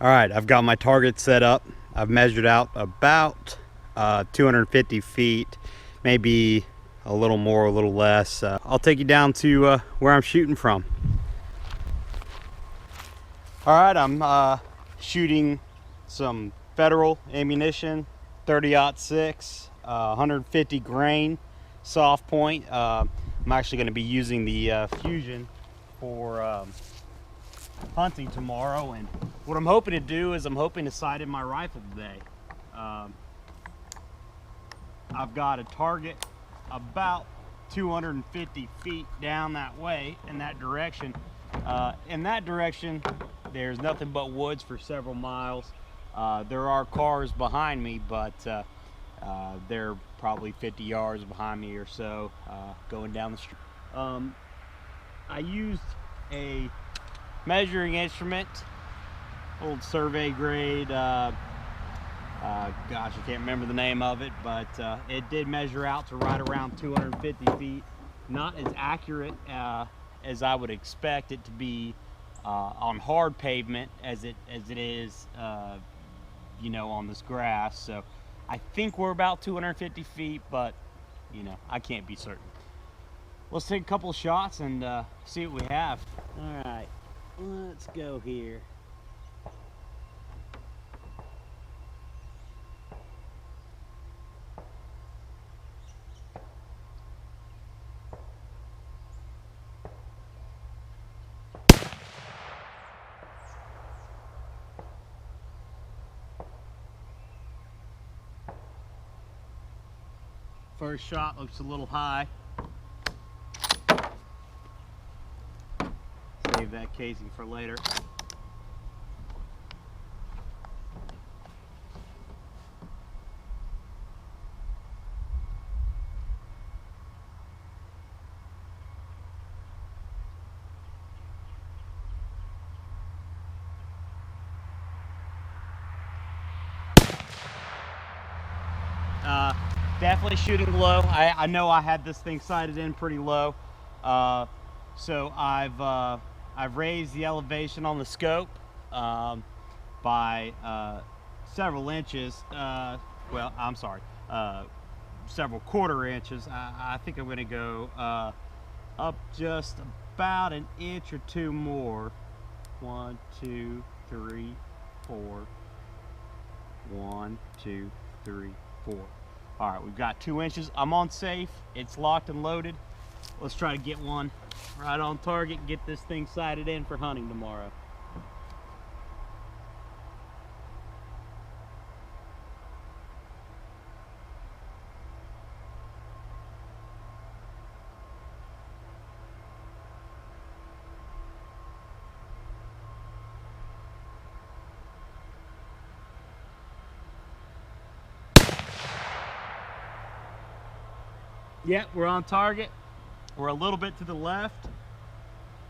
All right, I've got my target set up. I've measured out about 250 feet, maybe a little more, a little less. I'll take you down to where I'm shooting from. All right, I'm shooting some federal ammunition, 30-06, 150 grain soft point. I'm actually going to be using the Fusion for hunting tomorrow, and what I'm hoping to do is I'm hoping to sight in my rifle today. I've got a target about 250 feet down that way in that direction. There's nothing but woods for several miles. There are cars behind me, but they're probably 50 yards behind me or so, going down the street. I used a measuring instrument, old survey grade, gosh, I can't remember the name of it, but it did measure out to right around 250 feet. Not as accurate as I would expect it to be on hard pavement as it is, you know, on this grass. So I think we're about 250 feet, but you know, I can't be certain. Let's take a couple of shots and see what we have. All right, let's go here. First shot looks a little high. Save that casing for later. Definitely shooting low. I know I had this thing sighted in pretty low, so I've raised the elevation on the scope by several inches. Well, I'm sorry, several quarter inches. I think I'm going to go up just about an inch or two more. 1, 2, 3, 4. 1, 2, 3, 4. All right, we've got 2 inches. I'm on safe. It's locked and loaded. Let's try to get one right on target and get this thing sighted in for hunting tomorrow. Yep, we're on target. We're a little bit to the left,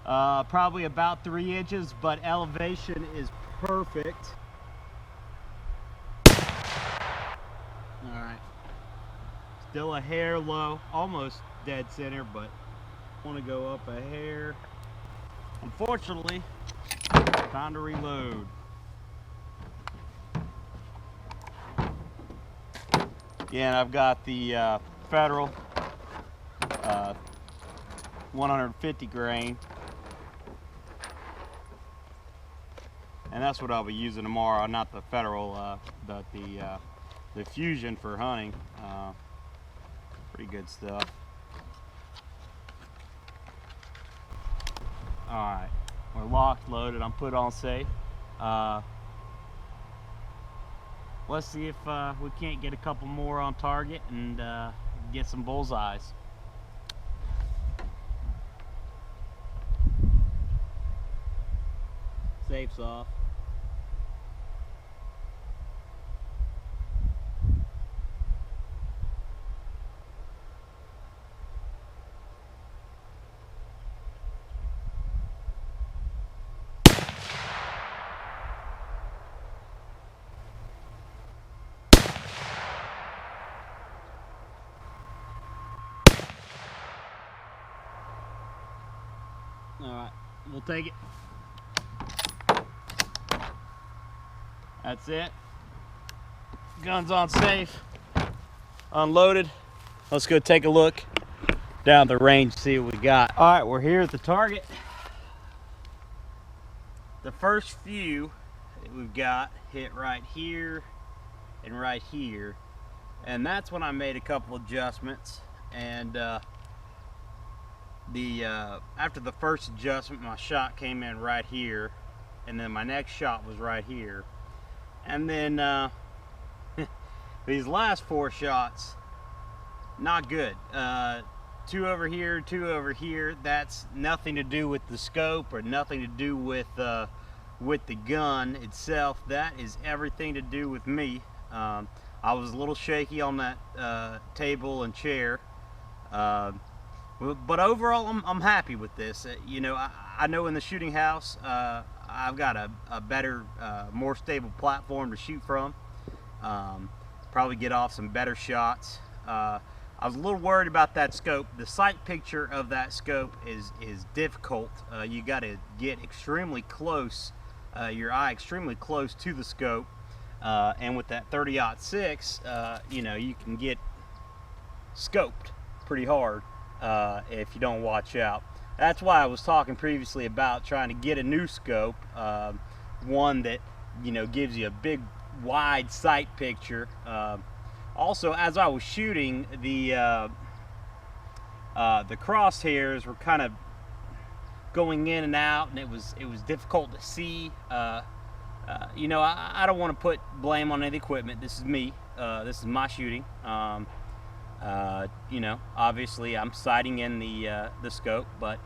probably about 3 inches, but elevation is perfect. All right, still a hair low, almost dead center, but want to go up a hair. Unfortunately, time to reload. Yeah, and I've got the Federal 150 grain, and that's what I'll be using tomorrow. Not the Federal, but the Fusion for hunting. Pretty good stuff. All right, we're locked, loaded. I'm put on safe. Let's see if we can't get a couple more on target and get some bullseyes. Safe's off. All right, we'll take it. That's it. Guns on safe, unloaded. Let's go take a look down the range, see what we got. All right, we're here at the target. The first few that we've got hit right here and right here, and that's when I made a couple adjustments. And after the first adjustment, my shot came in right here, and then my next shot was right here, and then these last 4 shots, not good. 2 over here, 2 over here. That's nothing to do with the scope or nothing to do with the gun itself. That is everything to do with me. I was a little shaky on that table and chair, but overall I'm happy with this. You know, I know in the shooting house I've got a better, more stable platform to shoot from. Probably get off some better shots. I was a little worried about that scope. The sight picture of that scope is difficult. You got to get extremely close, your eye extremely close to the scope. And with that 30-06, you know, you can get scoped pretty hard if you don't watch out. That's why I was talking previously about trying to get a new scope, one that, you know, gives you a big wide sight picture. Also, as I was shooting, the crosshairs were kind of going in and out, and it was difficult to see. You know, I don't want to put blame on any equipment. This is me. This is my shooting. You know, obviously I'm sighting in the scope, but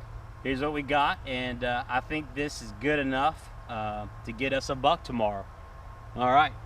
here's what we got, and I think this is good enough to get us a buck tomorrow. All right.